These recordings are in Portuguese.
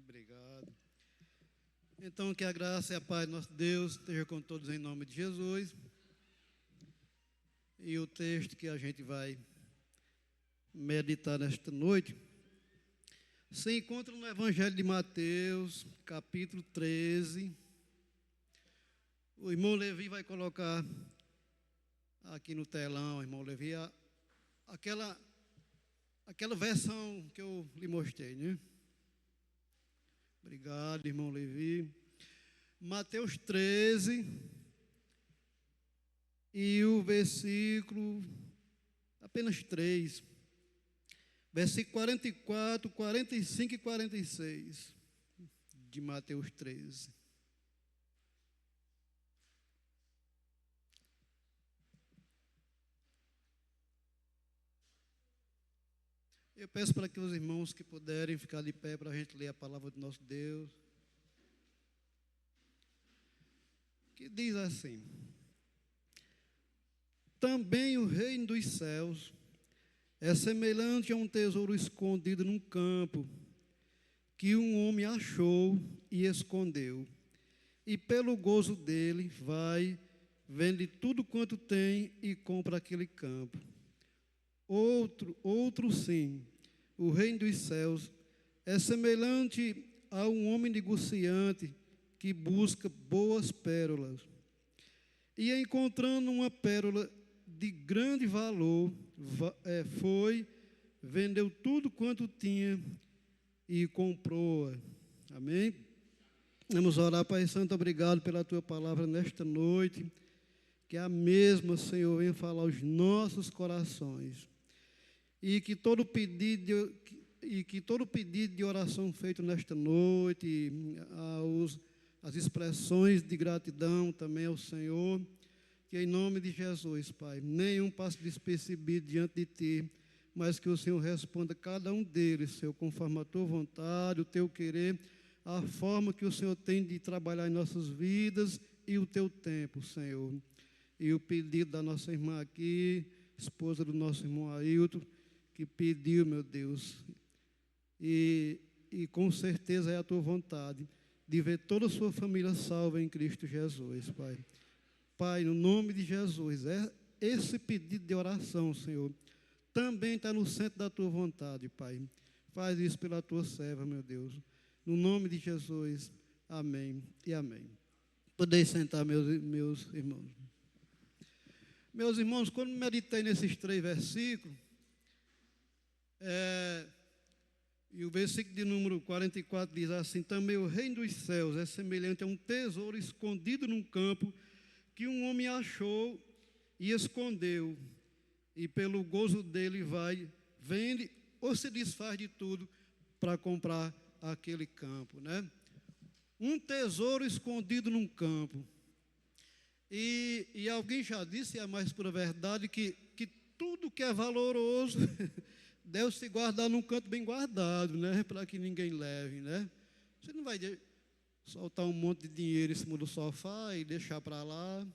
Obrigado. Então, que a graça e a paz do nosso Deus esteja com todos em nome de Jesus. E o texto que a gente vai meditar nesta noite se encontra no Evangelho de Mateus, capítulo 13. O irmão Levi vai colocar aqui no telão, irmão Levi, aquela versão que eu lhe mostrei, né? Obrigado, irmão Levi. Mateus 13, e o versículo, apenas 3, versículo 44, 45 e 46, de Mateus 13. Eu peço para que os irmãos que puderem ficar de pé para a gente ler a palavra do nosso Deus, que diz assim: também o reino dos céus é semelhante a um tesouro escondido num campo, que um homem achou e escondeu, e pelo gozo dele vai, vende tudo quanto tem e compra aquele campo. Outro sim, o reino dos céus é semelhante a um homem negociante que busca boas pérolas. E encontrando uma pérola de grande valor, foi, vendeu tudo quanto tinha e comprou-a. Amém? Vamos orar. Pai Santo, obrigado pela tua palavra nesta noite. Que a mesma, Senhor, venha falar aos nossos corações. E que todo pedido de oração feito nesta noite, as expressões de gratidão também ao Senhor, que em nome de Jesus, Pai, nenhum passe despercebido diante de Ti, mas que o Senhor responda cada um deles, Senhor, conforme a Tua vontade, o Teu querer, a forma que o Senhor tem de trabalhar em nossas vidas e o Teu tempo, Senhor. E o pedido da nossa irmã aqui, esposa do nosso irmão Ailton, que pediu, meu Deus, e com certeza é a Tua vontade, de ver toda a sua família salva em Cristo Jesus, Pai. Pai, no nome de Jesus, esse pedido de oração, Senhor, também está no centro da Tua vontade, Pai. Faz isso pela Tua serva, meu Deus. No nome de Jesus, amém e amém. Podeis sentar, meus irmãos. Meus irmãos, quando meditei nesses 3 versículos, e o versículo de número 44 diz assim: também o reino dos céus é semelhante a um tesouro escondido num campo, que um homem achou e escondeu, e pelo gozo dele vai, vende ou se desfaz de tudo para comprar aquele campo, né? Um tesouro escondido num campo. E alguém já disse, é a mais pura verdade, que tudo que é valoroso deve se guardar num canto bem guardado, né? Para que ninguém leve, né? Você não vai soltar um monte de dinheiro em cima do sofá e deixar para lá.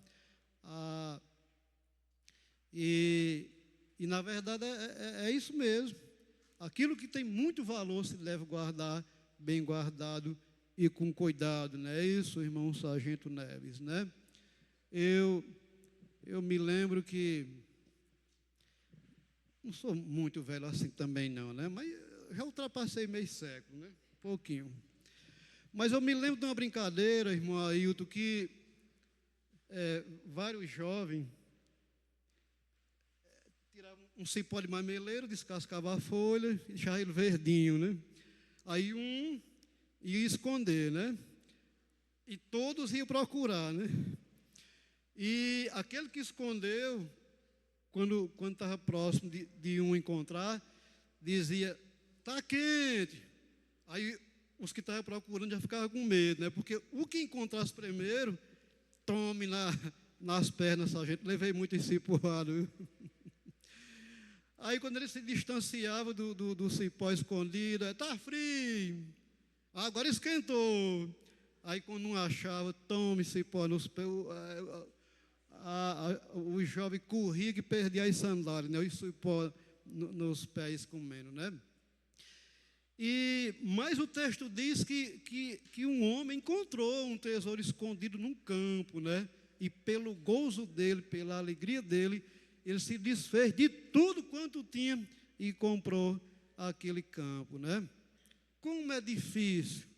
E na verdade é isso mesmo. Aquilo que tem muito valor se deve guardar bem guardado e com cuidado, não é isso, irmão Sargento Neves, né? Eu me lembro que, não sou muito velho assim também não, né? Mas já ultrapassei meio século, né? Pouquinho. Mas eu me lembro de uma brincadeira, irmão Ailton, que vários jovens tiravam um cipó de mameleiro, descascavam a folha e deixavam ele verdinho, né? Aí um ia esconder, né? E todos iam procurar, né? E aquele que escondeu, quando estava próximo de um encontrar, dizia: está quente. Aí os que estavam procurando já ficavam com medo, né? Porque o que encontrasse primeiro, tome nas pernas, sargento. Levei muito esse cipoado. Aí quando ele se distanciava do cipó escondido, está frio, agora esquentou. Aí quando não achava, tome cipó nos pés. O jovem corria que perdia as sandálias, né? O cipó nos pés comendo, né? Mas o texto diz que um homem encontrou um tesouro escondido num campo, né? E pelo gozo dele, pela alegria dele, ele se desfez de tudo quanto tinha e comprou aquele campo, né? Como é difícil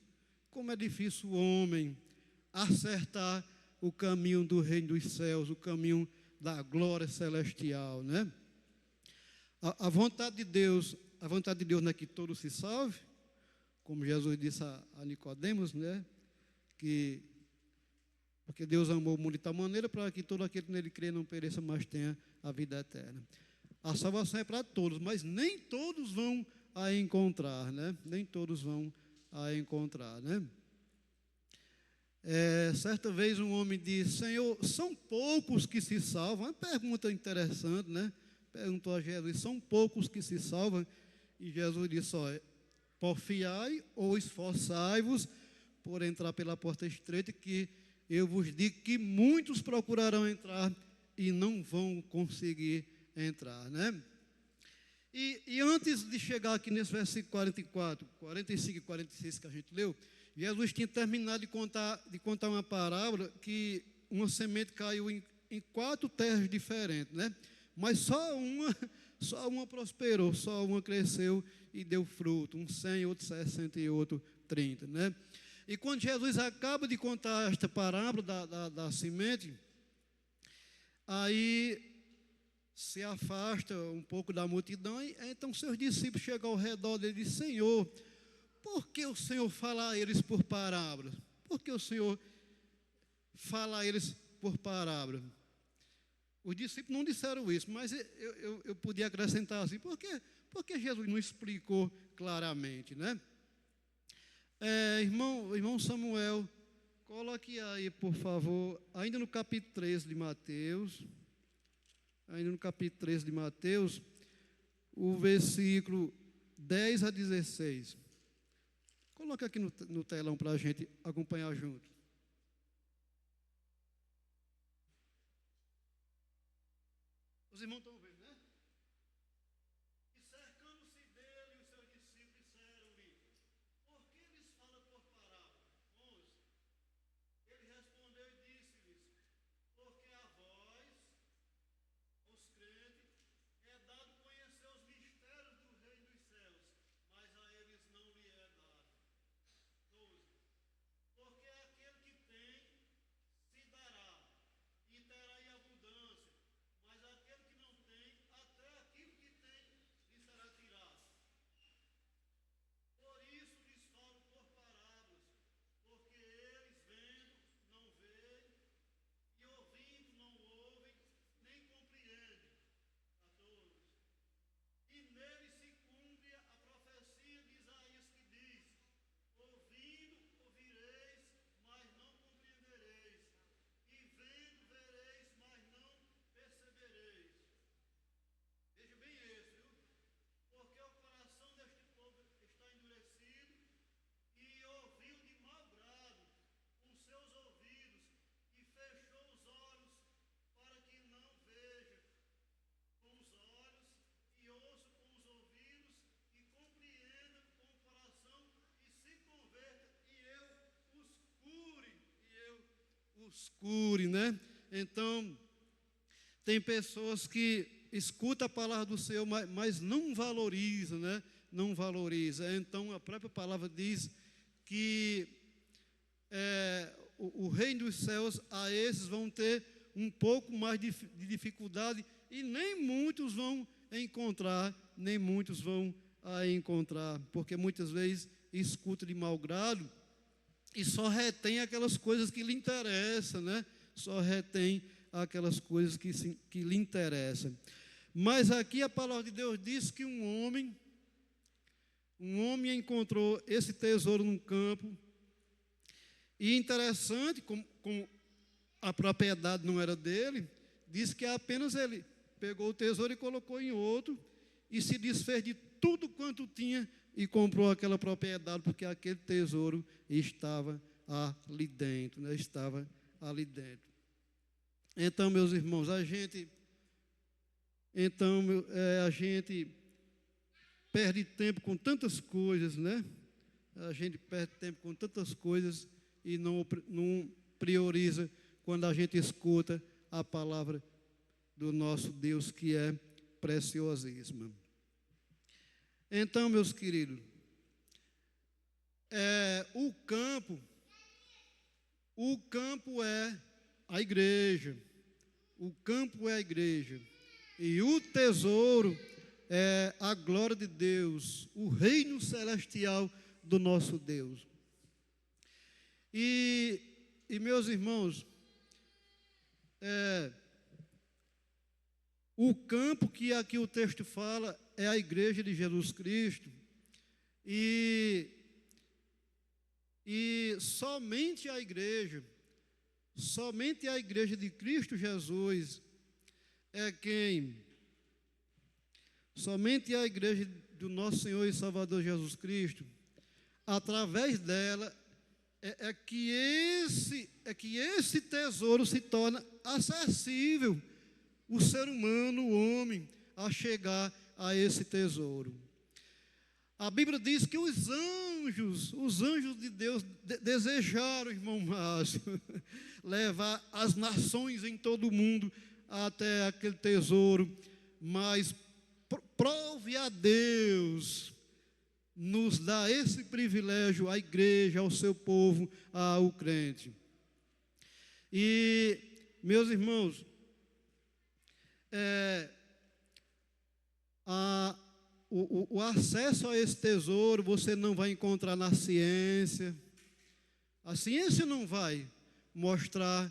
o homem acertar o caminho do reino dos céus, o caminho da glória celestial, né? A vontade de Deus não é que todos se salvem, como Jesus disse a Nicodemos, né? Porque Deus amou o mundo de tal maneira para que todo aquele que nele crê não pereça, mas tenha a vida eterna. A salvação é para todos, mas nem todos vão a encontrar, né? Nem todos vão a encontrar, né? Certa vez um homem disse: Senhor, são poucos que se salvam? Uma pergunta interessante, né? Perguntou a Jesus: são poucos que se salvam? E Jesus disse: olha, porfiai ou esforçai-vos por entrar pela porta estreita, que eu vos digo que muitos procurarão entrar e não vão conseguir entrar, né? E antes de chegar aqui nesse versículo 44, 45 e 46 que a gente leu, Jesus tinha terminado de contar uma parábola que uma semente caiu em 4 terras diferentes, né? Mas só uma prosperou, só uma cresceu e deu fruto, um 100, outro 60 e outro 30, né? E quando Jesus acaba de contar esta parábola da semente, aí se afasta um pouco da multidão, e então seus discípulos chegam ao redor dele e dizem: Senhor, por que o Senhor fala a eles por parábolas? Por que o Senhor fala a eles por parábolas? Os discípulos não disseram isso, mas eu podia acrescentar assim: por que Jesus não explicou claramente, né? Irmão Samuel, coloque aí, por favor, ainda no capítulo 13 de Mateus, o versículo 10 a 16. Coloque aqui no telão para a gente acompanhar junto. Os irmãos estão vendo, né? E cercando-se dele, os seus discípulos disseram-lhe: por que lhes fala por parábola? 11. Ele respondeu e disse-lhes: porque a vós, os crentes, é dado conhecer os mistérios do reino dos céus, mas a eles não lhe é dado. 12. Porque aquele que tem, se dará, e terá em abundância, mas aquele que não tem, até aquilo que tem, lhe será tirado. Por isso lhes falo por parábolas, porque eles vendo, não veem, e ouvindo, não ouvem, nem compreendem. 14. E nele se cumpre a profecia de Isaías que diz: ouvindo, ouvireis, mas não compreendereis, e vendo, vereis, mas não percebereis. Veja bem esse, viu? Porque o coração deste povo está endurecido, e ouviu de mau grado com seus ouvidos, e fechou os olhos, para que não veja com os olhos, e ouça com os ouvidos, e compreenda com o coração, e se converta, e eu os cure, né? Então, tem pessoas que escutam a palavra do Senhor, mas não valorizam, né? Não valoriza. Então, a própria palavra diz que o reino dos céus, a esses vão ter um pouco mais de dificuldade, e nem muitos vão encontrar, porque muitas vezes escuta de mau grado e só retém aquelas coisas que lhe interessam, né? Só retém aquelas coisas que lhe interessam. Mas aqui a palavra de Deus diz que um homem encontrou esse tesouro num campo, e interessante, como a propriedade não era dele, diz que apenas ele pegou o tesouro e colocou em outro, e se desfez de tudo quanto tinha e comprou aquela propriedade, porque aquele tesouro estava ali dentro, né? Estava ali dentro. Então, meus irmãos, a gente perde tempo com tantas coisas, né? A gente perde tempo com tantas coisas e não prioriza quando a gente escuta a palavra do nosso Deus, que é preciosíssima. Então, meus queridos, o campo é a igreja. O campo é a igreja. E o tesouro é a glória de Deus, o reino celestial do nosso Deus. E meus irmãos, o campo que aqui o texto fala é a igreja de Jesus Cristo. E somente a igreja de Cristo Jesus somente a igreja do nosso Senhor e Salvador Jesus Cristo, através dela, é que esse tesouro se torna acessível, o ser humano, o homem, a chegar a esse tesouro. A Bíblia diz que os anjos de Deus desejaram, irmão Márcio, levar as nações em todo o mundo até aquele tesouro, mas prove a Deus nos dá esse privilégio à igreja, ao seu povo, ao crente. E, meus irmãos, o acesso a esse tesouro você não vai encontrar na ciência. A ciência não vai mostrar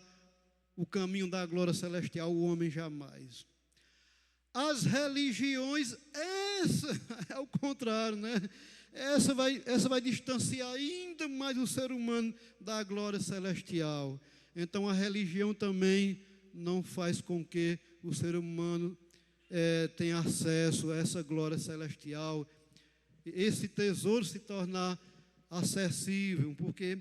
o caminho da glória celestial ao homem jamais. As religiões, essa é o contrário, né? Essa vai distanciar ainda mais o ser humano da glória celestial. Então a religião também não faz com que o ser humano tenha acesso a essa glória celestial, esse tesouro se tornar acessível, porque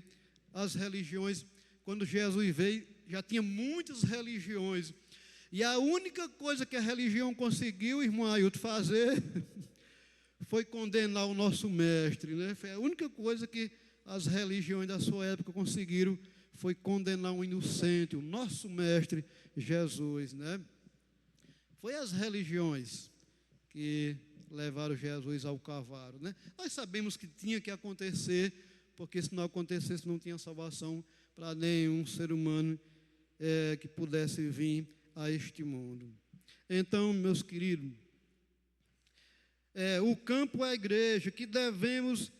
as religiões, quando Jesus veio, já tinha muitas religiões, e a única coisa que a religião conseguiu, irmão Ailton, fazer foi condenar o nosso mestre, né? Foi a única coisa que as religiões da sua época conseguiram, foi condenar um inocente, o nosso mestre Jesus, né? Foi as religiões que levaram Jesus ao Calvário, né? Nós sabemos que tinha que acontecer, porque se não acontecesse não tinha salvação para nenhum ser humano que pudesse vir a este mundo. Então, meus queridos, o campo é a igreja, que devemos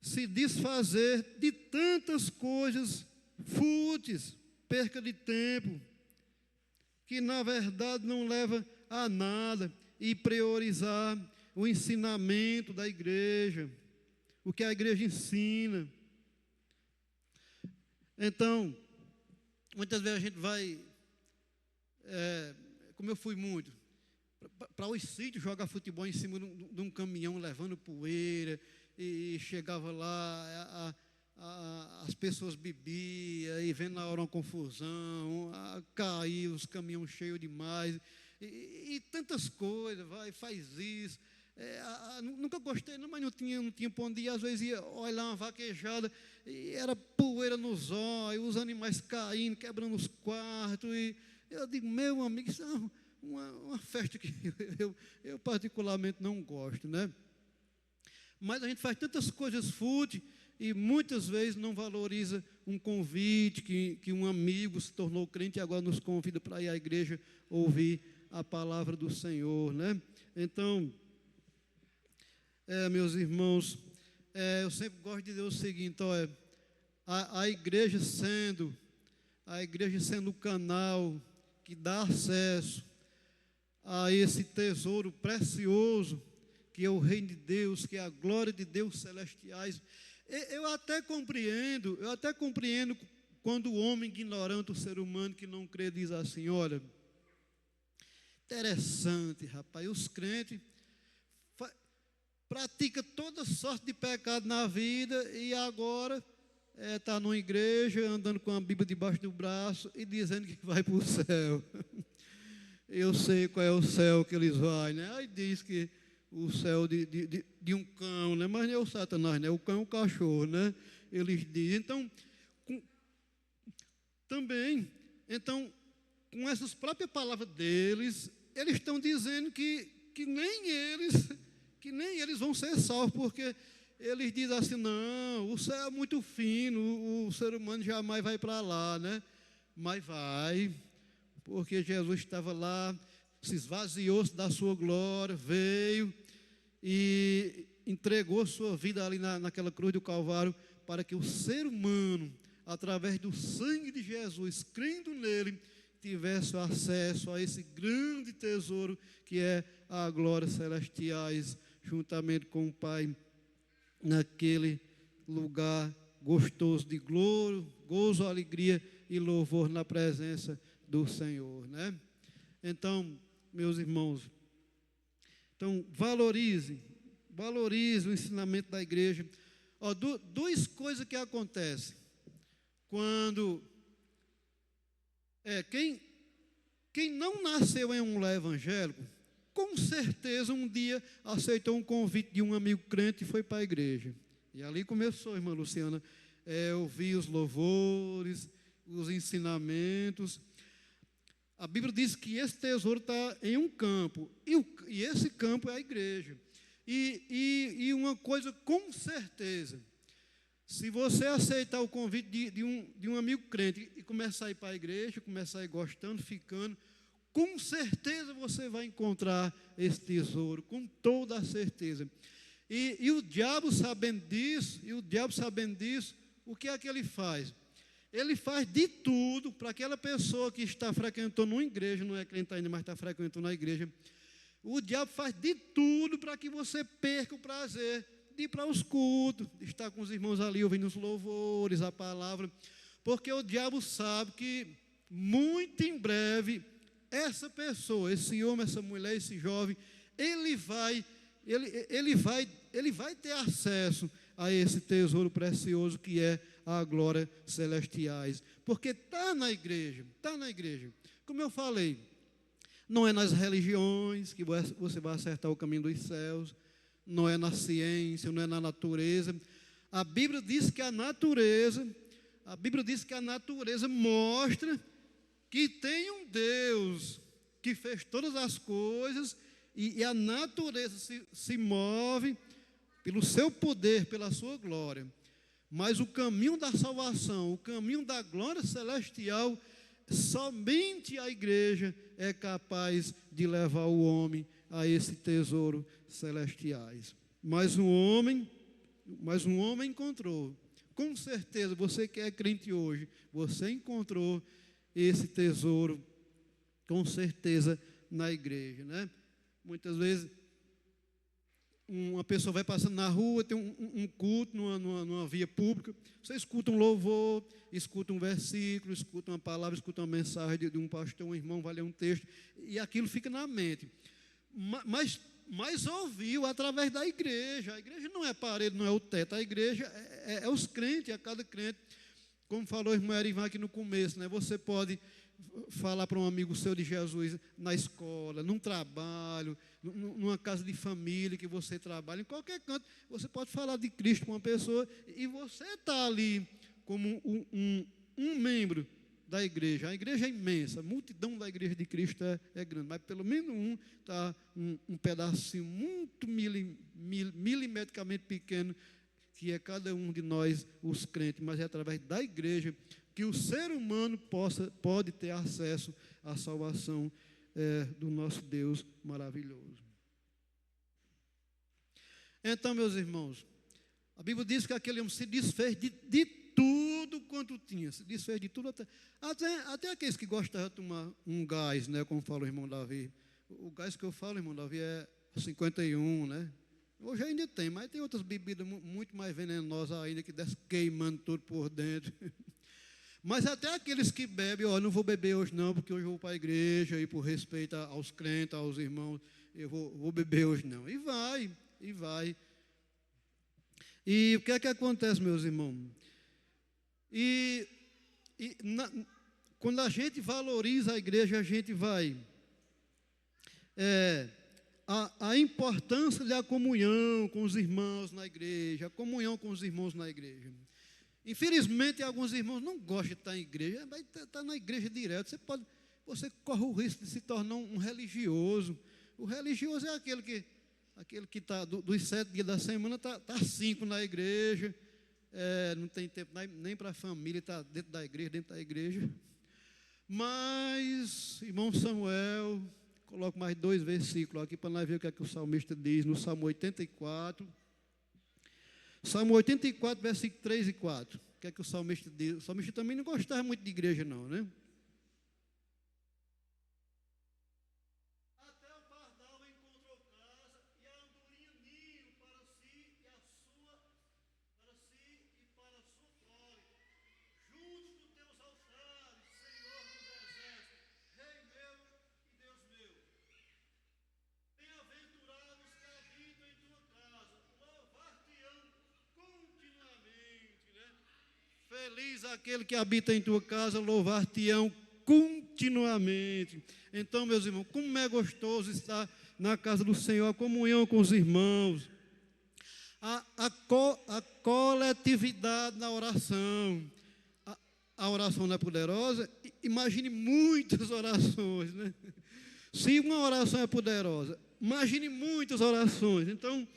se desfazer de tantas coisas fúteis, perca de tempo, que na verdade não leva a nada, e priorizar o ensinamento da igreja, o que a igreja ensina. Então, muitas vezes a gente vai, como eu fui muito, para os sítios jogar futebol em cima de um caminhão levando poeira, e chegava lá, as pessoas bebiam, e vendo na hora uma confusão, cair os caminhões cheios demais, e tantas coisas, faz isso. Nunca gostei, não, mas não tinha para onde ir. Às vezes ia olhar uma vaquejada, e era poeira nos olhos, os animais caindo, quebrando os quartos, e eu digo, meu amigo, isso é uma festa que eu particularmente não gosto, né? Mas a gente faz tantas coisas fúteis e muitas vezes não valoriza um convite que um amigo se tornou crente e agora nos convida para ir à igreja ouvir a palavra do Senhor, né? Então, meus irmãos, eu sempre gosto de dizer o seguinte, a igreja sendo o canal que dá acesso a esse tesouro precioso, que é o reino de Deus, que é a glória de Deus celestiais. Eu até compreendo quando o homem ignorante, o ser humano que não crê, diz assim, olha, interessante, rapaz, os crentes praticam toda sorte de pecado na vida e agora está numa igreja, andando com a Bíblia debaixo do braço e dizendo que vai para o céu. Eu sei qual é o céu que eles vão, né? Aí diz que o céu de um cão, né? Mas não é o Satanás, né? O cão é o cachorro, né? Eles dizem. Então, também, então, com essas próprias palavras deles, eles estão dizendo que nem eles vão ser salvos, porque eles dizem assim, não, o céu é muito fino, o ser humano jamais vai para lá, né? Mas vai, porque Jesus estava lá, se esvaziou-se da sua glória, veio e entregou sua vida ali naquela cruz do Calvário, para que o ser humano, através do sangue de Jesus, crendo nele, tivesse acesso a esse grande tesouro que é a glória celestiais, juntamente com o Pai, naquele lugar gostoso de glória, gozo, alegria e louvor na presença do Senhor, né? Então, meus irmãos, então valorize o ensinamento da igreja. Ó, duas coisas que acontecem quando quem não nasceu em um lar evangélico, com certeza um dia aceitou um convite de um amigo crente e foi para a igreja. E ali começou, irmã Luciana, ouvir os louvores, os ensinamentos. A Bíblia diz que esse tesouro está em um campo, e esse campo é a igreja. E uma coisa com certeza, se você aceitar o convite de um amigo crente e começar a ir para a igreja, começar a ir gostando, ficando, com certeza você vai encontrar esse tesouro, com toda a certeza. E o diabo sabendo disso, o que é que ele faz? Ele faz de tudo para aquela pessoa que está frequentando uma igreja, não é crente ainda, mas está frequentando a igreja. O diabo faz de tudo para que você perca o prazer de ir para os cultos, de estar com os irmãos ali ouvindo os louvores, a palavra, porque o diabo sabe que muito em breve essa pessoa, esse homem, essa mulher, esse jovem, ele vai ter acesso a esse tesouro precioso que é a glória celestiais, porque está na igreja. Como eu falei, não é nas religiões que você vai acertar o caminho dos céus, não é na ciência, não é na natureza. A Bíblia diz que a natureza mostra que tem um Deus que fez todas as coisas, e a natureza se move pelo seu poder, pela sua glória. Mas o caminho da salvação, o caminho da glória celestial, somente a igreja é capaz de levar o homem a esse tesouro celestiais. Mas um homem encontrou. Com certeza, você que é crente hoje, você encontrou esse tesouro, com certeza, na igreja, né? Muitas vezes, uma pessoa vai passando na rua, tem um culto numa via pública, você escuta um louvor, escuta um versículo, escuta uma palavra, escuta uma mensagem de um pastor, um irmão, vai ler um texto, e aquilo fica na mente. Mas ouviu através da igreja. A igreja não é a parede, não é o teto, a igreja é os crentes, é cada crente. Como falou o irmão Erivan aqui no começo, né? Você pode falar para um amigo seu de Jesus na escola, num trabalho, numa casa de família que você trabalha, em qualquer canto, você pode falar de Cristo para uma pessoa, e você está ali como um membro da igreja. A igreja é imensa, a multidão da igreja de Cristo é grande, mas pelo menos está um pedacinho muito milimetricamente pequeno, que é cada um de nós, os crentes, mas é através da igreja que o ser humano pode ter acesso à salvação do nosso Deus maravilhoso. Então, meus irmãos, a Bíblia diz que aquele homem se desfez de tudo quanto tinha, se desfez de tudo, até aqueles que gostavam de tomar um gás, né, como fala o irmão Davi. O gás que eu falo, irmão Davi, é 51, né? Hoje ainda tem, mas tem outras bebidas muito mais venenosas ainda, que desce queimando tudo por dentro. Mas até aqueles que bebem, não vou beber hoje não, porque hoje eu vou para a igreja, e por respeito aos crentes, aos irmãos, eu vou beber hoje não. E vai. E o que é que acontece, meus irmãos? Quando a gente valoriza a igreja, a gente vai a importância da comunhão com os irmãos na igreja, a comunhão com os irmãos na igreja. Infelizmente, alguns irmãos não gostam de estar em igreja, vai estar na igreja direto. Você corre o risco de se tornar um religioso. O religioso é aquele que está dos 7 dias da semana, está 5 na igreja, não tem tempo nem para a família, está dentro da igreja. Mas, irmão Samuel, coloco mais 2 versículos aqui para nós ver o que é que o salmista diz no Salmo 84. Salmo 84, versículos 3 e 4. O que é que o salmista diz? O salmista também não gostava muito de igreja, não, né? Até o pardal encontrou casa e a andorinha ninho para si e para a sua prole. Juntos dos teus altares, Senhor dos exércitos, Rei meu e Deus meu. Bem-aventurados que habitam em tua casa, louvar-te-ão continuamente, né? Feliz aquele que habita em tua casa, louvar-te-ão continuamente. Então, meus irmãos, como é gostoso estar na casa do Senhor, a comunhão com os irmãos, a coletividade na oração. A oração não é poderosa? Imagine muitas orações, né? Se uma oração é poderosa, imagine muitas orações. Então,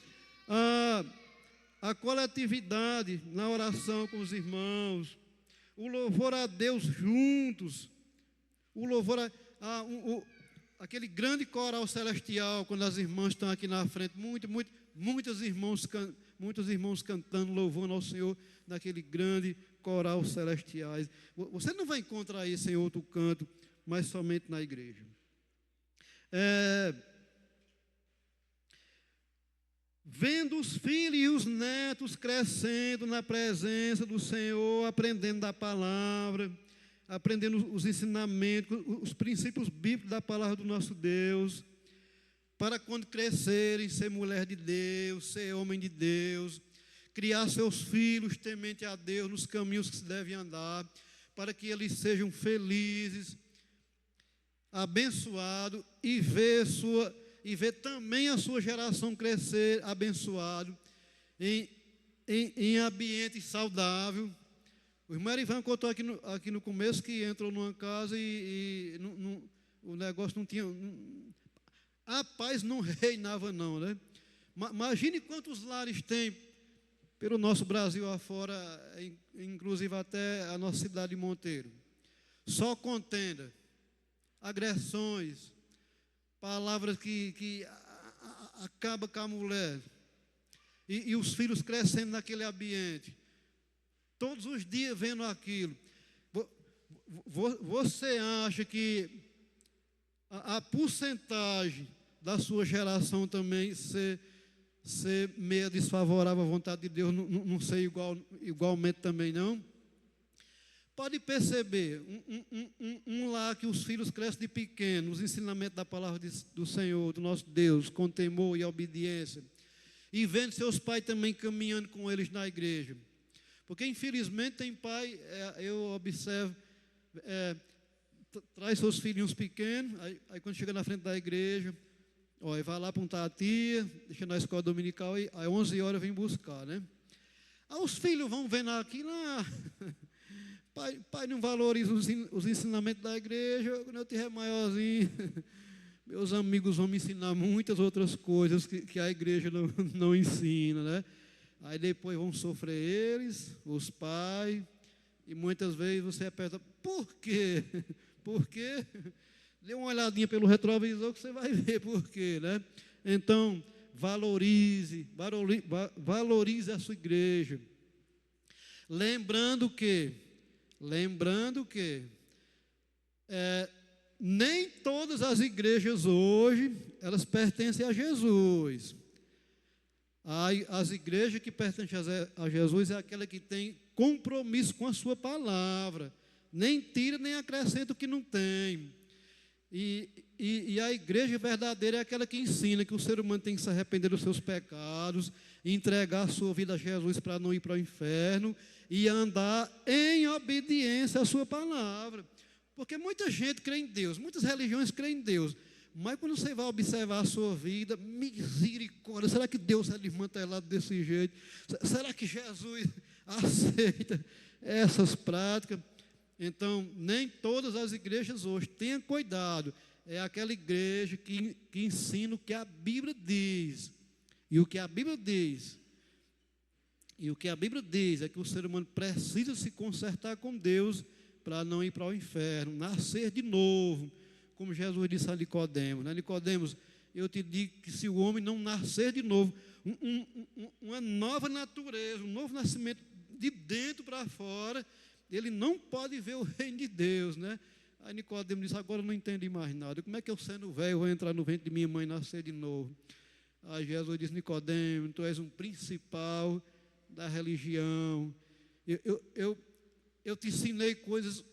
a coletividade na oração com os irmãos, o louvor a Deus juntos, o louvor aquele grande coral celestial, quando as irmãs estão aqui na frente, muitos irmãos cantando, louvando ao Senhor, naquele grande coral celestiais. Você não vai encontrar isso em outro canto, mas somente na igreja. Vendo os filhos e os netos crescendo na presença do Senhor, aprendendo da palavra, aprendendo os ensinamentos, os princípios bíblicos da palavra do nosso Deus, para quando crescerem, ser mulher de Deus, ser homem de Deus, criar seus filhos temente a Deus nos caminhos que se devem andar, para que eles sejam felizes, abençoados e ver também a sua geração crescer abençoado em ambiente saudável. O irmão Erivan contou aqui no começo que entrou numa casa e o negócio não tinha... A paz não reinava não, né? Imagine quantos lares tem pelo nosso Brasil afora, inclusive até a nossa cidade de Monteiro. Só contenda, agressões, palavras que acabam com a mulher, e os filhos crescendo naquele ambiente, todos os dias vendo aquilo. Você acha que a porcentagem da sua geração também ser meio desfavorável à vontade de Deus, não ser igualmente também não? Pode perceber, um lar que os filhos crescem de pequeno, os ensinamentos da palavra do Senhor, do nosso Deus, com temor e obediência, e vendo seus pais também caminhando com eles na igreja. Porque, infelizmente, tem pai, eu observo, traz seus filhinhos pequenos, aí quando chega na frente da igreja, vai lá apontar a tia, deixa na escola dominical, aí 11 horas vem buscar, né? Aí os filhos vão vendo aquilo, pai não valoriza os ensinamentos da igreja. Quando eu estiver maiorzinho, meus amigos vão me ensinar muitas outras coisas que a igreja não ensina, né? Aí depois vão sofrer eles, os pais, e muitas vezes você aperta, por quê? Por quê? Dê uma olhadinha pelo retrovisor que você vai ver por quê, né? Então, valorize a sua igreja. Lembrando que nem todas as igrejas hoje, elas pertencem a Jesus. As igrejas que pertencem a Jesus é aquela que tem compromisso com a sua palavra, nem tira nem acrescenta o que não tem. E a igreja verdadeira é aquela que ensina que o ser humano tem que se arrepender dos seus pecados, entregar a sua vida a Jesus para não ir para o inferno e andar em obediência à sua palavra. Porque muita gente crê em Deus, muitas religiões creem em Deus, Mas quando você vai observar a sua vida, misericórdia, será que Deus é desmantelado desse jeito? Será que Jesus aceita essas práticas? Então, nem todas as igrejas hoje, tenha cuidado, é aquela igreja que ensina o que a Bíblia diz. E o que a Bíblia diz é que o ser humano precisa se consertar com Deus para não ir para o inferno, nascer de novo, como Jesus disse a Nicodemos, né? Nicodemos, eu te digo que se o homem não nascer de novo, uma nova natureza, um novo nascimento de dentro para fora, ele não pode ver o reino de Deus, né? Aí Nicodemos disse, agora eu não entendi mais nada, como é que eu sendo velho vou entrar no ventre de minha mãe e nascer de novo? Aí Jesus disse, Nicodemos, tu és um principal da religião, eu te ensinei coisas,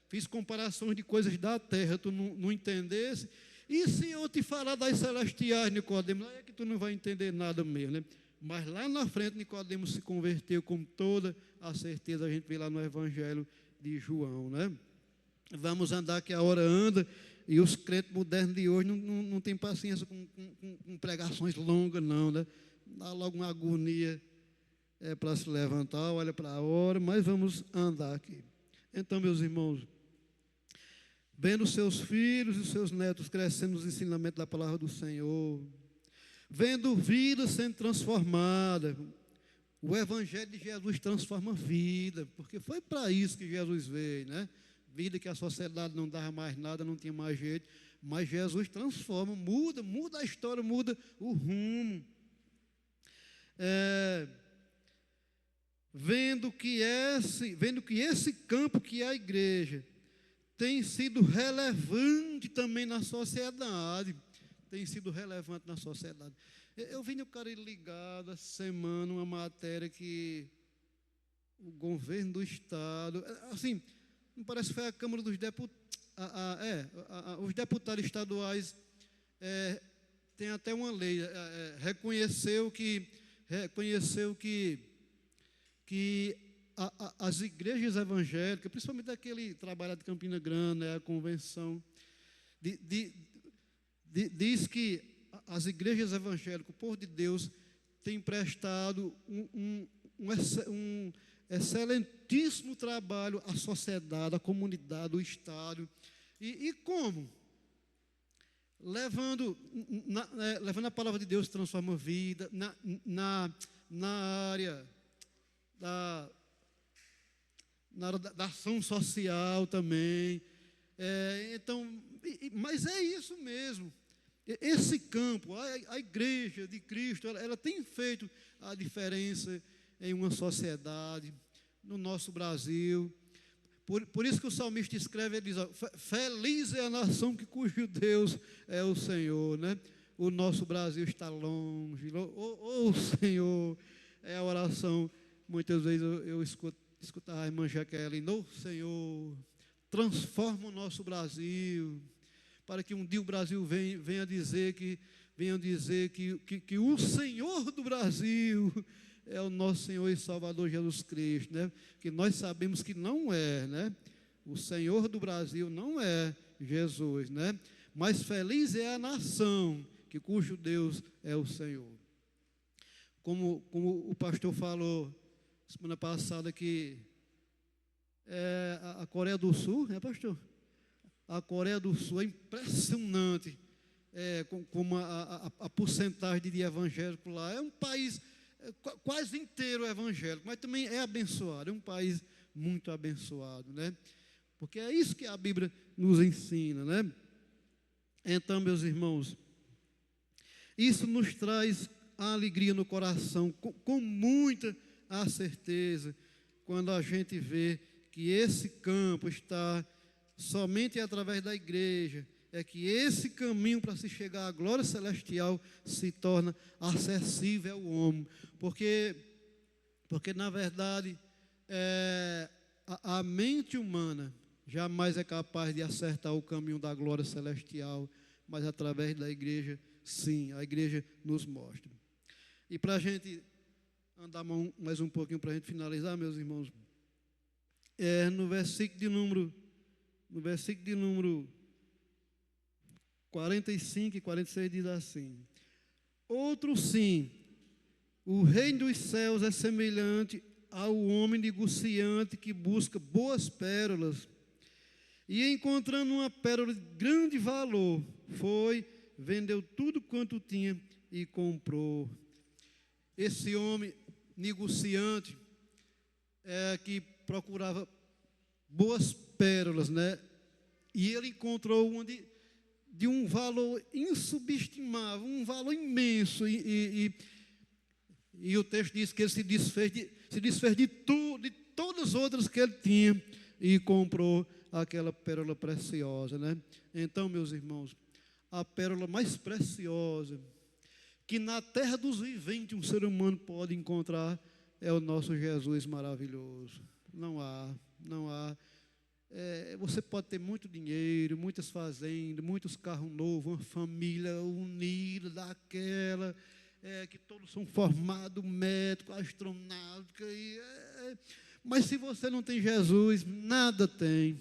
fiz comparações de coisas da terra, tu não entendesse, e se eu te falar das celestiais, Nicodemos, aí é que tu não vai entender nada mesmo, né? Mas lá na frente, Nicodemos se converteu com toda a certeza, a gente vê lá no Evangelho de João, né? Vamos andar que a hora anda, e os crentes modernos de hoje não têm paciência com pregações longas, não, né? Dá logo uma agonia para se levantar, olha para a hora, mas vamos andar aqui. Então, meus irmãos, vendo seus filhos e seus netos crescendo nos ensinamentos da palavra do Senhor, vendo vida sendo transformada, o Evangelho de Jesus transforma vida, porque foi para isso que Jesus veio, né? Vida que a sociedade não dava mais nada, não tinha mais jeito, mas Jesus transforma, muda a história, muda o rumo. Vendo que esse campo que é a igreja tem sido relevante também na sociedade, Eu vi no cara ligado essa semana uma matéria que o governo do estado, assim, não parece que foi a Câmara dos Deputados, os deputados estaduais tem até uma lei, reconheceu que as igrejas evangélicas, principalmente daquele trabalho de Campina Grande, a convenção, diz que as igrejas evangélicas, o povo de Deus, tem prestado um excelentíssimo trabalho à sociedade, à comunidade, ao Estado. E como? Levando a palavra de Deus que transforma a vida, na área da ação social também. Mas é isso mesmo. Esse campo, a igreja de Cristo, ela tem feito a diferença em uma sociedade, no nosso Brasil. Por isso que o salmista escreve, ele diz, feliz é a nação cujo Deus é o Senhor, né? O nosso Brasil está longe, Senhor, é a oração, muitas vezes eu escutava a irmã Jaqueline, Senhor, transforma o nosso Brasil, para que um dia o Brasil venha dizer que o Senhor do Brasil é o nosso Senhor e Salvador Jesus Cristo, né? Que nós sabemos que não é, né? O Senhor do Brasil não é Jesus, né? Mas feliz é a nação cujo Deus é o Senhor. Como o pastor falou semana passada que a Coreia do Sul, né, pastor? A Coreia do Sul é impressionante, como a porcentagem de evangélico lá. É um país quase inteiro evangélico, mas também é abençoado, é um país muito abençoado, né? Porque é isso que a Bíblia nos ensina, né? Então, meus irmãos, isso nos traz a alegria no coração, com muita certeza, quando a gente vê que esse campo está somente através da igreja, é que esse caminho para se chegar à glória celestial se torna acessível ao homem, porque na verdade, a mente humana jamais é capaz de acertar o caminho da glória celestial, mas através da igreja, sim, a igreja nos mostra. E para a gente andar mais um pouquinho, para a gente finalizar, meus irmãos, no versículo de número 45 e 46 diz assim: outro sim, o reino dos céus é semelhante ao homem negociante que busca boas pérolas, e encontrando uma pérola de grande valor, foi, vendeu tudo quanto tinha e comprou. Esse homem negociante que procurava boas pérolas, né? E ele encontrou uma de um valor insubestimável, um valor imenso. E o texto diz que ele se desfez de tudo, de todas as outras que ele tinha, e comprou aquela pérola preciosa, né? Então, meus irmãos, a pérola mais preciosa que na terra dos viventes um ser humano pode encontrar é o nosso Jesus maravilhoso. Não há. Você pode ter muito dinheiro, muitas fazendas, muitos carros novos, uma família unida daquela, que todos são formados, médico, astronauta, mas se você não tem Jesus, nada tem,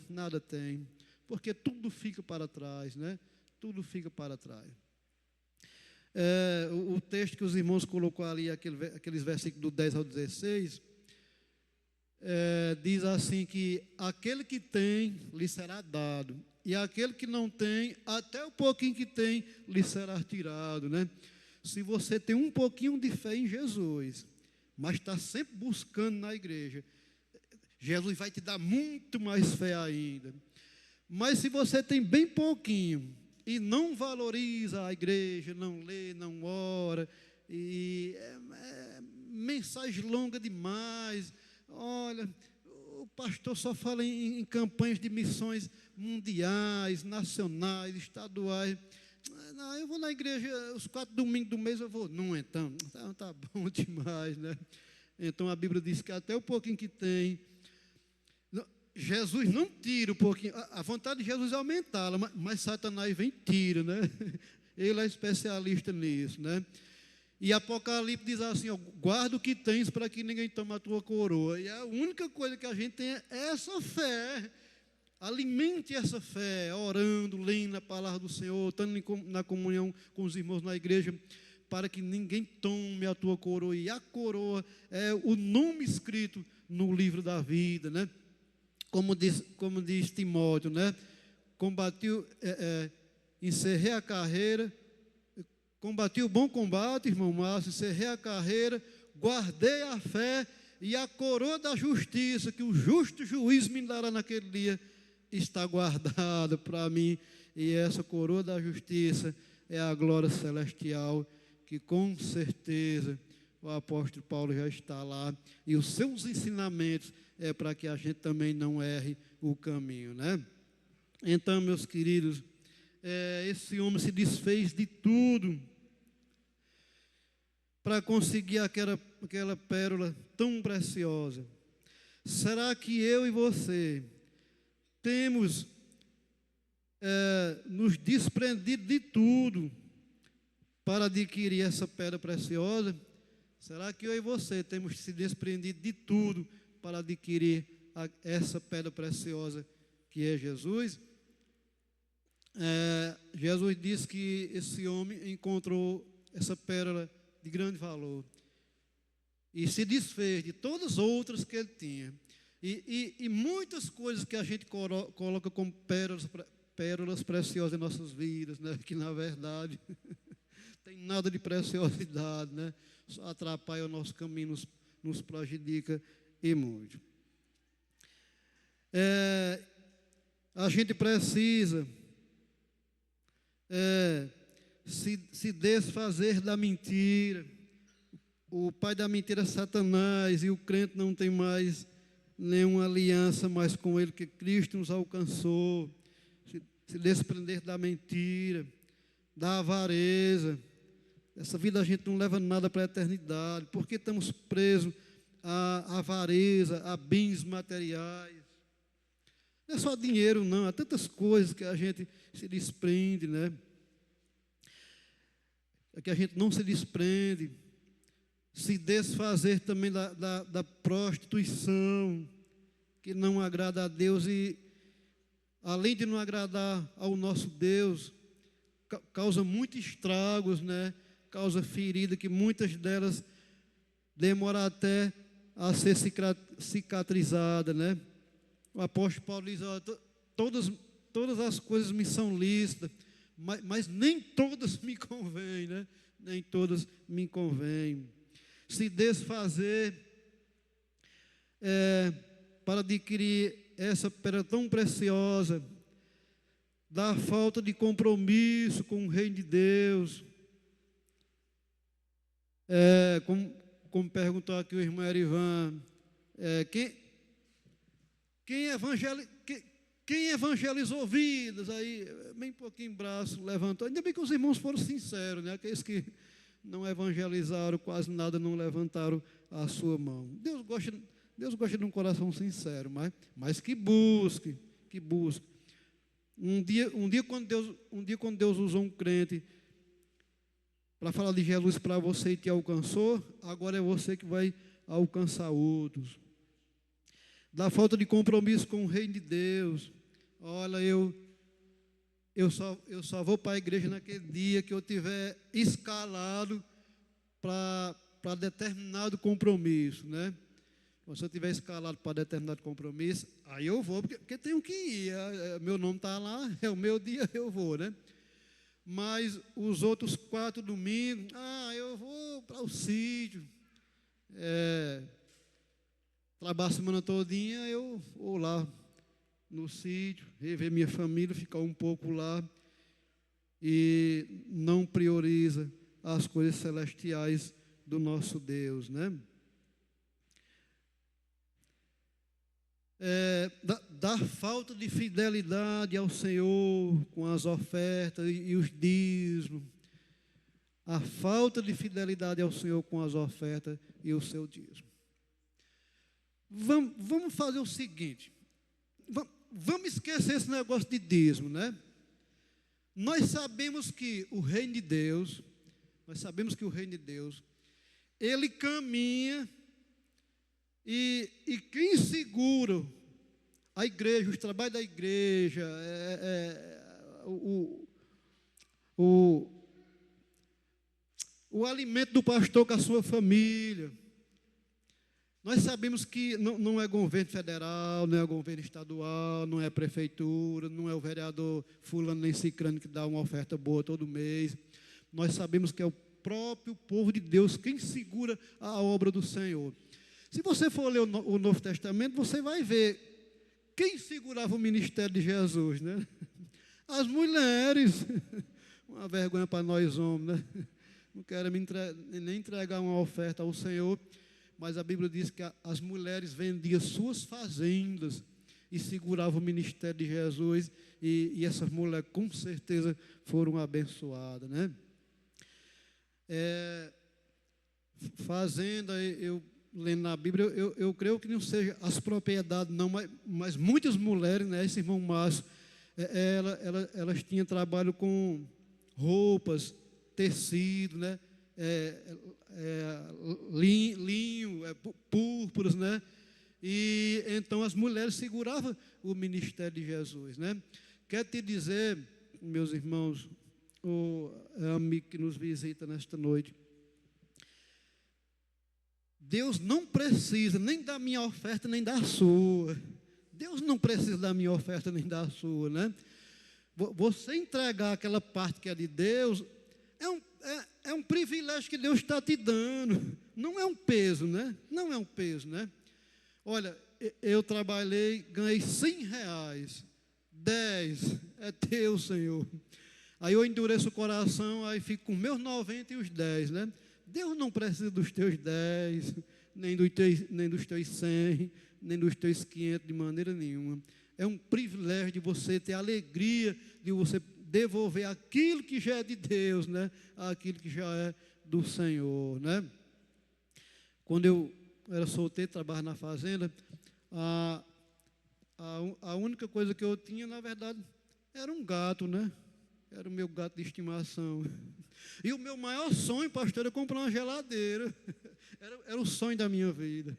porque tudo fica para trás, né? Tudo fica para trás. O texto que os irmãos colocou ali, aqueles versículos do 10 ao 16, diz assim que aquele que tem, lhe será dado, e aquele que não tem, até o pouquinho que tem, lhe será tirado, né? Se você tem um pouquinho de fé em Jesus, mas está sempre buscando na igreja, Jesus vai te dar muito mais fé ainda. Mas se você tem bem pouquinho e não valoriza a igreja, não lê, não ora, e mensagem longa demais, olha, o pastor só fala em campanhas de missões mundiais, nacionais, estaduais. Não, eu vou na igreja os 4 domingos do mês, eu vou. Não, então tá bom demais, né? Então a Bíblia diz que até o pouquinho que tem, Jesus não tira um pouquinho, a vontade de Jesus é aumentá-la, mas Satanás vem e tira, né? Ele é especialista nisso, né? E Apocalipse diz assim, ó, guarda o que tens para que ninguém tome a tua coroa. E a única coisa que a gente tem é essa fé. Alimente essa fé, orando, lendo a palavra do Senhor, estando na comunhão com os irmãos na igreja, para que ninguém tome a tua coroa. E a coroa é o nome escrito no livro da vida, né? Como diz Timóteo, né? Encerrei a carreira, combati o bom combate, irmão Márcio, encerrei a carreira, guardei a fé, e a coroa da justiça, que o justo juiz me dará naquele dia, está guardada para mim. E essa coroa da justiça é a glória celestial, que com certeza o apóstolo Paulo já está lá, e os seus ensinamentos é para que a gente também não erre o caminho, né? Então, meus queridos, esse homem se desfez de tudo para conseguir aquela pérola tão preciosa. Será que eu e você temos nos desprendido de tudo para adquirir essa pedra preciosa? Será que eu e você temos se desprendido de tudo para adquirir essa pedra preciosa que é Jesus? Jesus disse que esse homem encontrou essa pérola de grande valor e se desfez de todas as outras que ele tinha. E muitas coisas que a gente coloca como pérolas preciosas em nossas vidas, né? Que na verdade tem nada de preciosidade, né? Só atrapalha o nosso caminho, nos prejudica e muito. A gente precisa se desfazer da mentira. O pai da mentira é Satanás, e o crente não tem mais nenhuma aliança mais com ele, que Cristo nos alcançou. Se desprender da mentira, da avareza. Essa vida a gente não leva nada para a eternidade, porque estamos presos à avareza, a bens materiais. Não é só dinheiro, não, há tantas coisas que a gente se desprende, né? Que a gente não se desprende. Se desfazer também da prostituição, que não agrada a Deus, e além de não agradar ao nosso Deus, causa muitos estragos, né? Causa ferida, que muitas delas demoram até a ser cicatrizada, né? O apóstolo Paulo diz, ó, todas as coisas me são lícitas, mas nem todas me convêm, né? Nem todas me convêm. Se desfazer para adquirir essa pedra tão preciosa, da falta de compromisso com o reino de Deus. Como perguntou aqui o irmão Erivan, quem evangelizou vidas? Aí, bem pouquinho braço levantou. Ainda bem que os irmãos foram sinceros, né? Aqueles que não evangelizaram quase nada, não levantaram a sua mão. Deus gosta de um coração sincero, mas que busque. Um dia quando Deus usou um crente para falar de Jesus para você e te alcançou, agora é você que vai alcançar outros. Da falta de compromisso com o reino de Deus. Olha, eu só vou para a igreja naquele dia que eu tiver escalado para determinado compromisso, né? Se eu tiver escalado para determinado compromisso, aí eu vou, porque tenho que ir. Meu nome está lá, é o meu dia, eu vou, né? Mas os outros 4 domingos, eu vou para o sítio. Trabalho a semana todinha, eu vou lá no sítio, rever minha família, ficar um pouco lá. E não prioriza as coisas celestiais do nosso Deus, né? Da falta de fidelidade ao Senhor com as ofertas e os dízimos. A falta de fidelidade ao Senhor com as ofertas e o seu dízimo. Vamos fazer o seguinte. Vamos esquecer esse negócio de dízimo, né? Nós sabemos que o reino de Deus, ele caminha. E quem segura a igreja, os trabalhos da igreja, o alimento do pastor com a sua família. Nós sabemos que não é governo federal, não é governo estadual, não é prefeitura, não é o vereador fulano nem cicrano que dá uma oferta boa todo mês. Nós sabemos que é o próprio povo de Deus quem segura a obra do Senhor. Se você for ler o Novo Testamento, você vai ver quem segurava o ministério de Jesus, né? As mulheres. Uma vergonha para nós homens, né? Não quero nem entregar uma oferta ao Senhor, mas a Bíblia diz que as mulheres vendiam suas fazendas e seguravam o ministério de Jesus, e essas mulheres com certeza foram abençoadas, né? Fazenda, eu lendo na Bíblia, eu creio que não seja as propriedades, não, mas muitas mulheres, né, esse irmão Márcio, elas tinham trabalho com roupas, tecido, né, linho, púrpuras, né, e então as mulheres seguravam o ministério de Jesus, né. Quero te dizer, meus irmãos, o amigo que nos visita nesta noite, Deus não precisa nem da minha oferta, nem da sua. Deus não precisa da minha oferta, nem da sua, né? Você entregar aquela parte que é de Deus, é um privilégio que Deus está te dando. Não é um peso, né? Não é um peso, né? Olha, eu trabalhei, ganhei R$100. 10, é teu, Senhor. Aí eu endureço o coração, aí fico com meus 90 e os 10, né? Deus não precisa dos teus 10, nem dos teus 100, nem dos teus 500, de maneira nenhuma. É um privilégio de você ter a alegria de você devolver aquilo que já é de Deus, né? Aquilo que já é do Senhor, né? Quando eu era solteiro, trabalhava na fazenda, a única coisa que eu tinha, na verdade, era um gato, né? Era o meu gato de estimação. E o meu maior sonho, pastor, era comprar uma geladeira. Era o sonho da minha vida.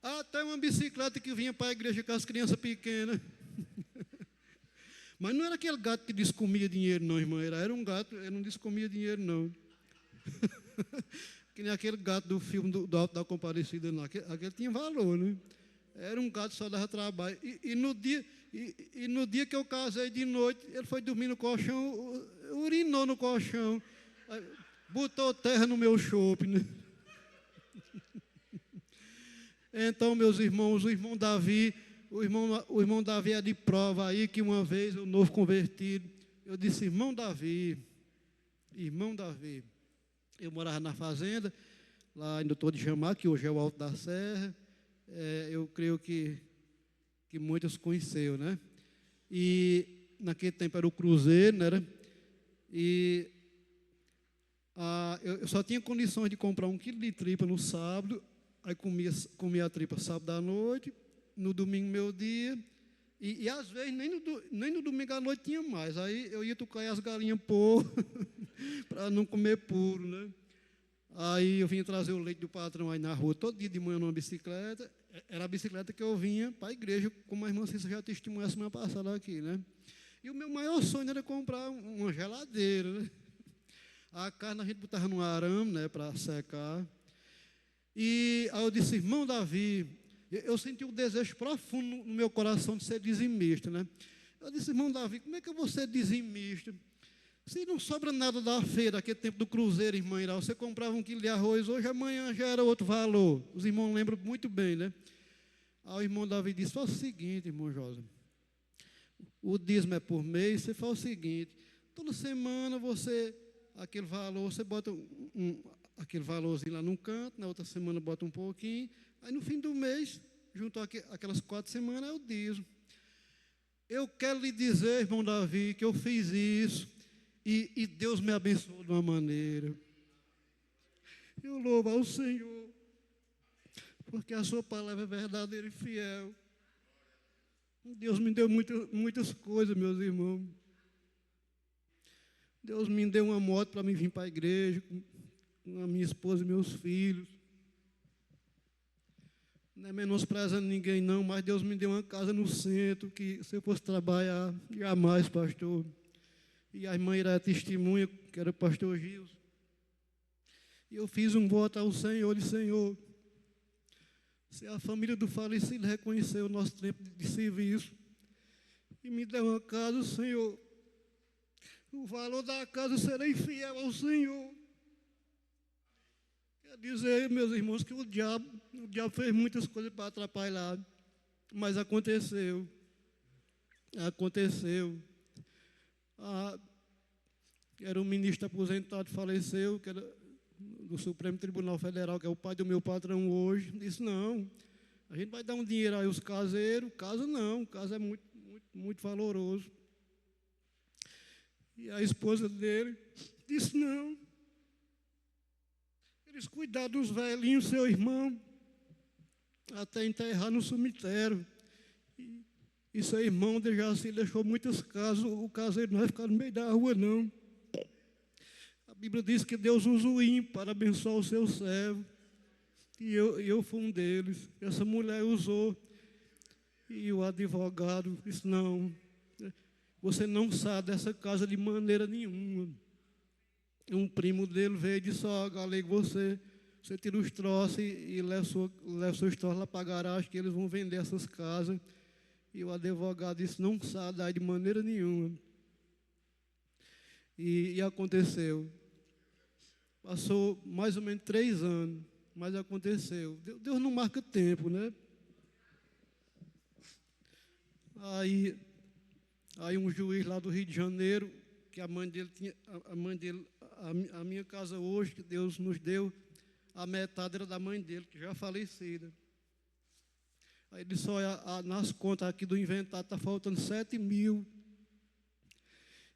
Até uma bicicleta que vinha para a igreja com as crianças pequenas. Mas não era aquele gato que descomia dinheiro, não, irmã. Era um gato, ele não descomia dinheiro, não. Que nem aquele gato do filme do Alto da Compadecida, não. Aquele tinha valor, né? Era um gato que só dava trabalho. E no dia que eu casei de noite, ele foi dormir no colchão, urinou no colchão, botou terra no meu chope, né? Então, meus irmãos, o irmão Davi é de prova aí que uma vez, o novo convertido, eu disse, irmão Davi, eu morava na fazenda, lá em Doutor de Jamar, que hoje é o Alto da Serra, eu creio que muitos conheceu, né? E naquele tempo era o Cruzeiro, né? E eu só tinha condições de comprar 1 quilo de tripa no sábado, aí comia a tripa sábado à noite, no domingo meu dia, e às vezes nem no domingo à noite tinha mais. Aí eu ia tocar as galinhas para não comer puro, né? Aí eu vinha trazer o leite do patrão aí na rua, todo dia de manhã numa bicicleta. Era a bicicleta que eu vinha para a igreja, como a irmã Cícera já testemunhou semana passada aqui, né? E o meu maior sonho era comprar uma geladeira, né? A carne a gente botava no arame, né, para secar. E aí eu disse, irmão Davi, eu senti um desejo profundo no meu coração de ser dizimista, né? Eu disse, irmão Davi, como é que eu vou ser dizimista? Se não sobra nada da feira, aquele tempo do Cruzeiro, irmã Irá, você comprava 1 quilo de arroz, hoje, amanhã já era outro valor. Os irmãos lembram muito bem, né? Aí o irmão Davi disse, faz o seguinte, irmão Josa, o dízimo é por mês, você faz o seguinte, toda semana você, aquele valor, você bota aquele valorzinho lá num canto, na outra semana bota um pouquinho, aí no fim do mês, junto aquelas 4 semanas, é o dízimo. Eu quero lhe dizer, irmão Davi, que eu fiz isso, e Deus me abençoou de uma maneira. Eu louvo ao Senhor, porque a sua palavra é verdadeira e fiel. Deus me deu muitas coisas, meus irmãos. Deus me deu uma moto para mim vir para a igreja, com a minha esposa e meus filhos. Não é menosprezando ninguém, não, mas Deus me deu uma casa no centro, que se eu fosse trabalhar, jamais, pastor. E a irmã Irá testemunha, que era o pastor Gilson. E eu fiz um voto ao Senhor, disse, Senhor, se a família do falecido reconhecer o nosso tempo de serviço e me der uma casa, Senhor, o valor da casa serei fiel ao Senhor. Quer dizer, meus irmãos, que o diabo fez muitas coisas para atrapalhar, mas aconteceu. Era um ministro aposentado, faleceu, que era do Supremo Tribunal Federal, que é o pai do meu patrão hoje, disse, não, a gente vai dar um dinheiro aí aos caseiros, casa não, casa é muito valoroso. E a esposa dele disse, não, eles cuidaram dos velhinhos, seu irmão, até enterrar no cemitério. E seu irmão já se deixou muitas casas, o caseiro não vai ficar no meio da rua, não. A Bíblia diz que Deus usa o ímpio para abençoar o seu servo. E eu fui um deles. Essa mulher usou. E o advogado disse, não, você não sai dessa casa de maneira nenhuma. Um primo dele veio e disse, ó, galego, você tira os troços e leva seus troços lá para a garagem, que eles vão vender essas casas. E o advogado disse, não sai daí de maneira nenhuma. E aconteceu. Passou mais ou menos 3 anos, mas aconteceu. Deus não marca tempo, né? Aí um juiz lá do Rio de Janeiro, que a mãe dele tinha, a minha casa hoje, que Deus nos deu, a metade era da mãe dele, que já falecida. Aí ele disse, olha, nas contas aqui do inventário está faltando 7 mil.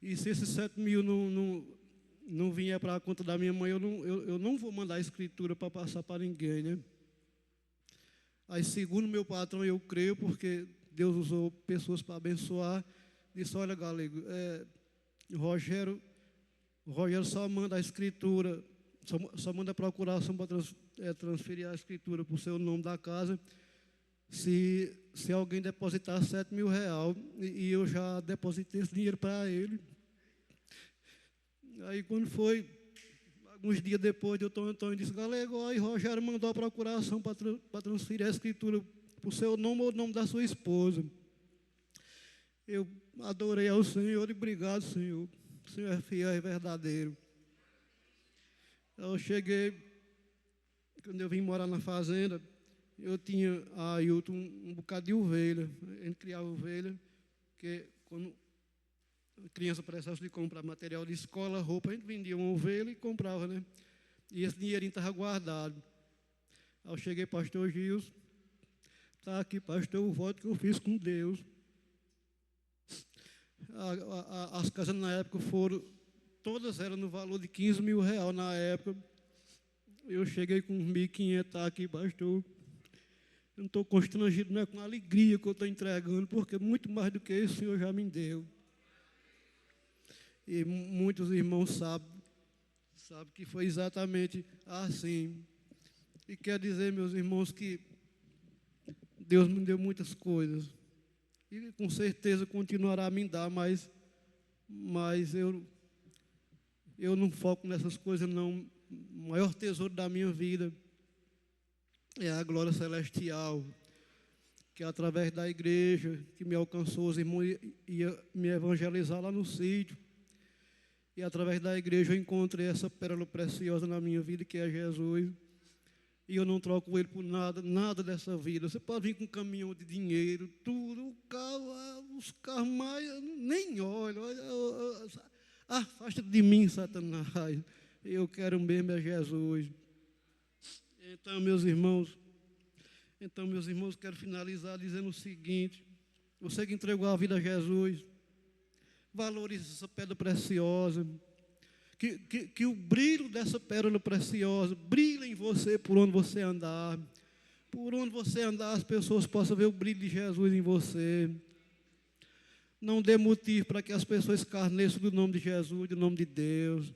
E se esses 7 mil não vier para a conta da minha mãe, eu não vou mandar a escritura para passar para ninguém, né? Aí, segundo meu patrão, eu creio, porque Deus usou pessoas para abençoar, disse, olha, galego, Rogério só manda a escritura, só manda a procuração para transferir a escritura para o seu nome da casa, se alguém depositar 7.000 reais, e eu já depositei esse dinheiro para ele. Aí quando foi, alguns dias depois, o doutor Antônio disse: Galego, aí Rogério mandou a procuração para transferir a escritura para o seu nome ou o nome da sua esposa. Eu adorei ao Senhor e obrigado, Senhor. O Senhor é fiel e verdadeiro. Eu cheguei, quando eu vim morar na fazenda, eu tinha a Ailton um bocado de ovelha. A gente criava ovelha, porque quando a criança precisava de comprar material de escola, roupa, a gente vendia uma ovelha e comprava, né? E esse dinheirinho estava guardado. Aí eu cheguei, pastor Gilson, está aqui, pastor, o voto que eu fiz com Deus. As casas na época foram, todas eram no valor de 15.000 reais na época. Eu cheguei com 1.500, está aqui, pastor. Eu não estou constrangido, não é com alegria que eu estou entregando, porque muito mais do que isso o Senhor já me deu. E muitos irmãos sabem que foi exatamente assim. E quer dizer, meus irmãos, que Deus me deu muitas coisas. E com certeza continuará a me dar, mas eu não foco nessas coisas, não. O maior tesouro da minha vida é a glória celestial, que através da igreja que me alcançou, os irmãos iam me evangelizar lá no sítio. E através da igreja eu encontrei essa pérola preciosa na minha vida, que é Jesus. E eu não troco ele por nada dessa vida. Você pode vir com um caminhão de dinheiro, tudo, o carro, os carros mais, nem olho. Afasta de mim, Satanás. Eu quero mesmo é Jesus. Então, meus irmãos, quero finalizar dizendo o seguinte: você que entregou a vida a Jesus, valorize essa pedra preciosa. Que o brilho dessa pérola preciosa brilhe em você por onde você andar. Por onde você andar, as pessoas possam ver o brilho de Jesus em você. Não dê motivo para que as pessoas escarneçam do nome de Jesus, do nome de Deus.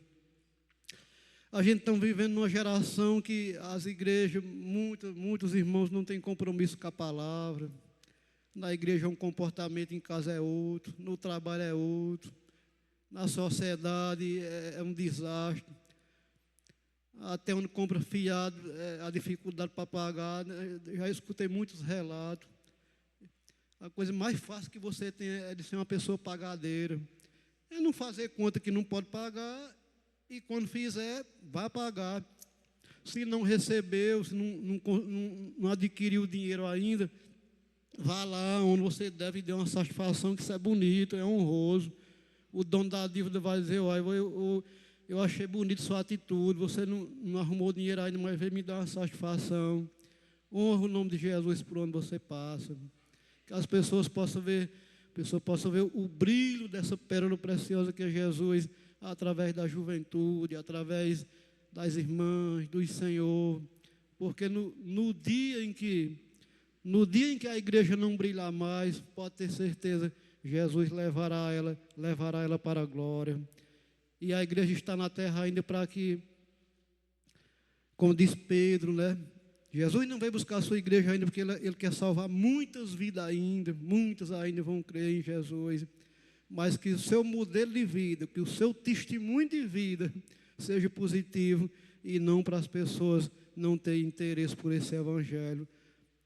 A gente está vivendo numa geração que as igrejas, muitos irmãos não têm compromisso com a palavra. Na igreja é um comportamento, em casa é outro, no trabalho é outro. Na sociedade é um desastre. Até onde compra fiado, a dificuldade para pagar. Né? Já escutei muitos relatos. A coisa mais fácil que você tem é de ser uma pessoa pagadeira. É não fazer conta que não pode pagar e quando fizer, vai pagar. Se não recebeu, se não adquiriu o dinheiro ainda, vá lá onde você deve dar uma satisfação, que isso é bonito, é honroso. O dono da dívida vai dizer: olha, eu achei bonito sua atitude, você não arrumou dinheiro ainda, mas veio me dar uma satisfação. Honra o nome de Jesus por onde você passa. Que as pessoas possam ver o brilho dessa pérola preciosa que é Jesus, através da juventude, através das irmãs, do Senhor. Porque no dia em que a igreja não brilhar mais, pode ter certeza, Jesus levará ela para a glória. E a igreja está na terra ainda para que, como diz Pedro, né? Jesus não veio buscar a sua igreja ainda porque ele quer salvar muitas vidas ainda, muitas ainda vão crer em Jesus. Mas que o seu modelo de vida, que o seu testemunho de vida seja positivo e não para as pessoas não terem interesse por esse evangelho.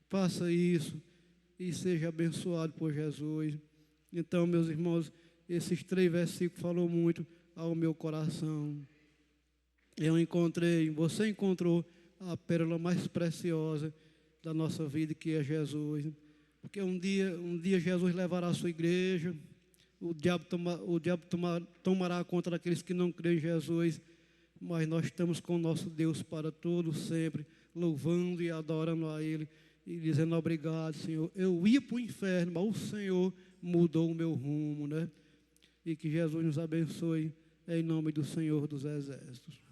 Faça isso e seja abençoado por Jesus. Então, meus irmãos, esses 3 versículos falou muito ao meu coração. Você encontrou a pérola mais preciosa da nossa vida, que é Jesus. Porque um dia Jesus levará a sua igreja, o diabo tomará conta daqueles que não creem em Jesus, mas nós estamos com o nosso Deus para todo sempre, louvando e adorando a Ele e dizendo: obrigado, Senhor. Eu ia para o inferno, mas o Senhor mudou o meu rumo, né? E que Jesus nos abençoe em nome do Senhor dos Exércitos.